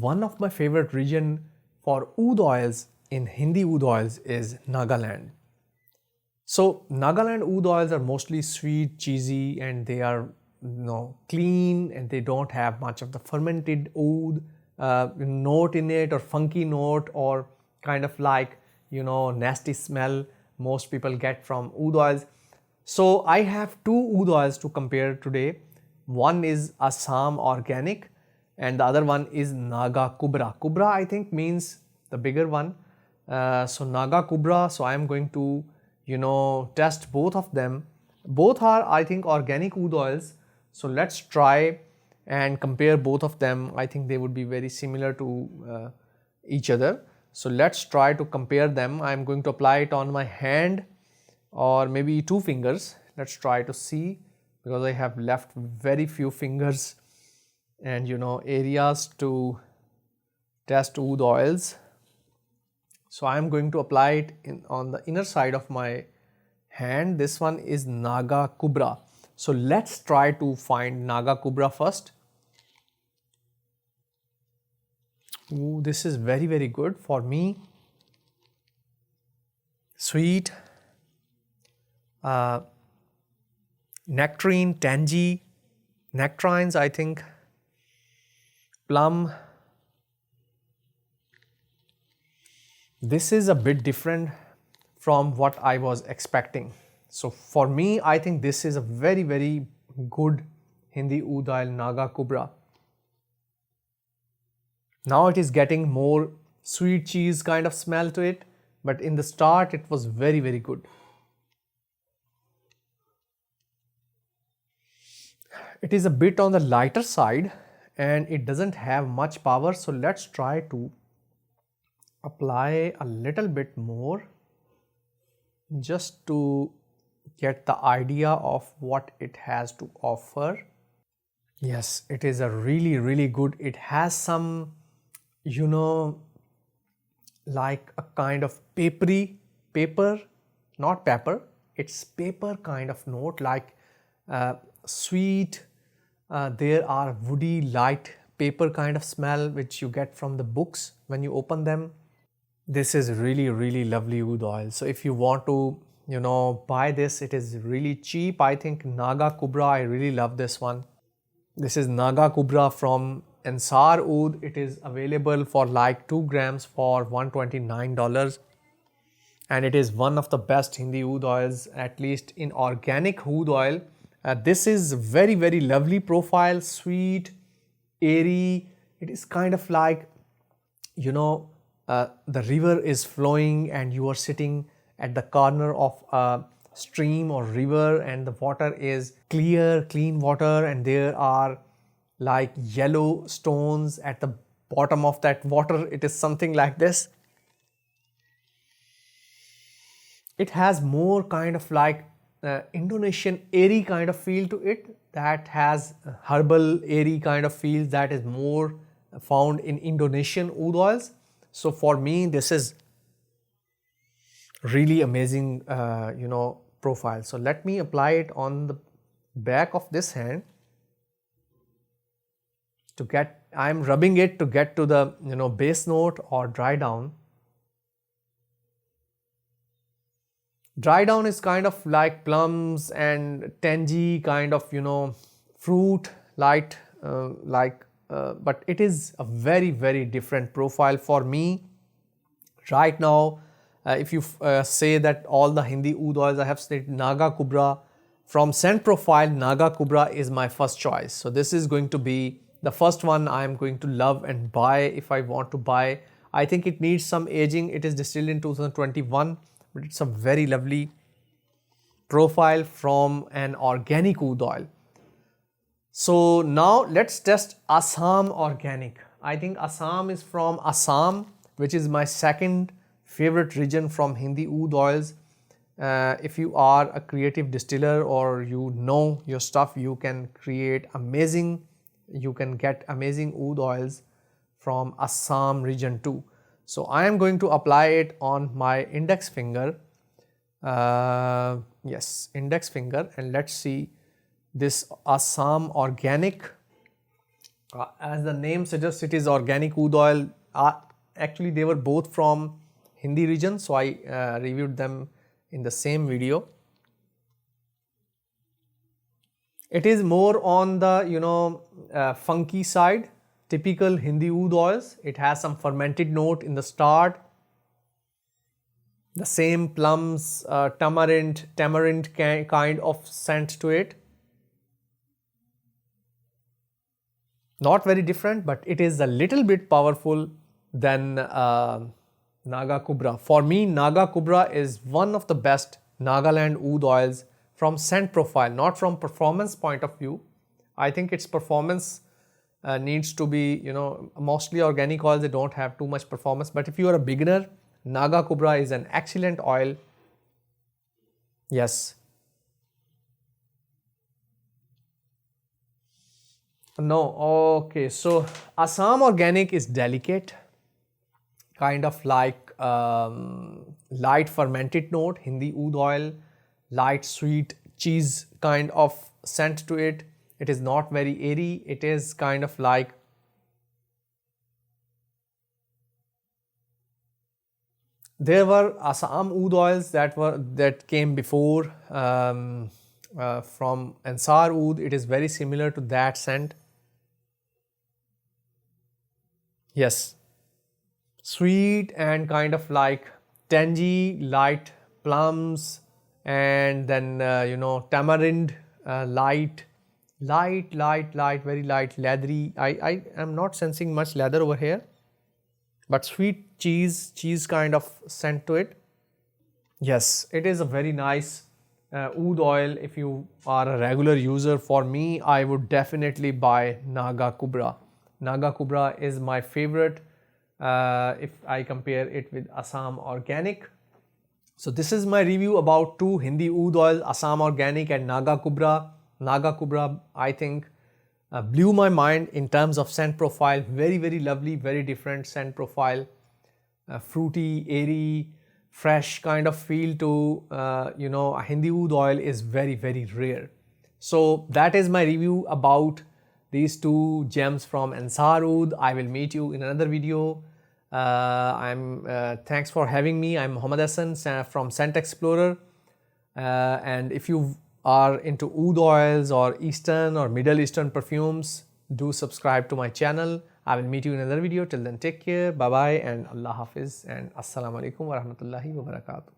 One of my favorite region for oud oils in Hindi oud oils is Nagaland. So Nagaland oud oils are mostly sweet, cheesy, and they are clean, and they don't have much of the fermented oud note in it, or funky note, or kind of like nasty smell most people get from oud oils. So I have two oud oils to compare today. One is Assam Organic and the other one is Naga Kubra. Kubra I think means the bigger one. So Naga Kubra, so I am going to test both of them. Both are I think organic oud oils. So let's try and compare both of them. I think they would be very similar to each other. So let's try to compare them. I am going to apply it on my hand or maybe two fingers. Let's try to see, because I have left very few fingers and areas to test oud oils. So I am going to apply it on the inner side of my hand. This one is Naga Kubra. So let's try to find Naga Kubra first. Ooh, this is very, very good for me. Sweet, nectarine, tangy, nectarines, I think, plum. This is a bit different from what I was expecting. So for me, I think this is a very, very good Hindi Oud Oil Naga Kubra. Now it is getting more sweet cheese kind of smell to it, but in the start it was very, very good. It is a bit on the lighter side and it doesn't have much power. So let's try to apply a little bit more just to get the idea of what it has to offer. Yes, it is a really, really good. It has some like a kind of paper, not pepper, it's paper kind of note, like sweet. There are woody, light paper kind of smell which you get from the books when you open them. This is really, really lovely oud oil. So if you want to buy this, it is really cheap. I think Naga Kubra, I really love this one. This is Naga Kubra from Ensar Oud. It is available for like 2 grams for $129, and it is one of the best Hindi oud oils, at least in organic oud oil. This is very, very lovely profile, sweet, airy. It is kind of like the river is flowing and you are sitting at the corner of a stream or river, and the water is clear, clean water, and there are like yellow stones at the bottom of that water. It is something like this. It has more kind of like Indonesian airy kind of feel to it, that has herbal airy kind of feel that is more found in Indonesian oud oils. So for me, this is really amazing profile. So let me apply it on the back of this hand to get, I am rubbing it to get to the base note or dry down. Dry down is kind of like plums and tangy kind of fruit, light but it is a very, very different profile for me right now. If you say that all the Hindi oud oils, I have said Naga Kubra from scent profile, Naga Kubra is my first choice. So this is going to be the first one I am going to love and buy if I want to buy. I think it needs some aging. It is distilled in 2021, but it's a very lovely profile from an organic oud oil. So now let's test Assam Organic. I think Assam is from Assam, which is my second favorite region from Hindi oud oils. If you are a creative distiller or you know your stuff, you can get amazing oud oils from Assam region too. So I am going to apply it on my index finger. Yes, index finger, and let's see this Assam Organic. As the name suggests, it is organic oud oil. Actually, they were both from Hindi region, so I reviewed them in the same video. It is more on the funky side, typical Hindi oud oils. It has some fermented note in the start, the same plums, tamarind kind of scent to it. Not very different, but it is a little bit powerful than Naga Kubra. For me, Naga Kubra is one of the best Nagaland oud oils from scent profile, not from performance point of view. I think its performance needs to be, mostly organic oils, they don't have too much performance. But if you are a beginner, Naga Kubra is an excellent oil. Yes. No, okay. So Assam Organic is delicate, kind of like light fermented note, Hindi oud oil, light sweet cheese kind of scent to it. It is not very airy. It is kind of like there were Assam oud oils that came before from Ensar Oud. It is very similar to that scent. Yes, sweet and kind of like tangy, light plums, and then tamarind, light, very light, leathery. I am not sensing much leather over here, but sweet cheese kind of scent to it. Yes, it is a very nice oud oil. If you are a regular user, for me, I would definitely buy Naga Kubra. Naga Kubra is my favorite if I compare it with Assam Organic. So this is my review about two Hindi oud oils, Assam Organic and Naga Kubra. Naga Kubra, I think, blew my mind in terms of scent profile. Very, very lovely, very different scent profile. Fruity, airy, fresh kind of feel to, a Hindi oud oil is very, very rare. So that is my review about these two gems from Ensar Oud. I will meet you in another video. Thanks for having me. I'm Mohammad Hassan from Scent Explorer. And if you are into oud oils or Eastern or Middle Eastern perfumes, do subscribe to my channel. I will meet you in another video. Till then, take care. Bye bye and Allah Hafiz and Assalamu alaikum wa rahmatullahi wa barakatuh.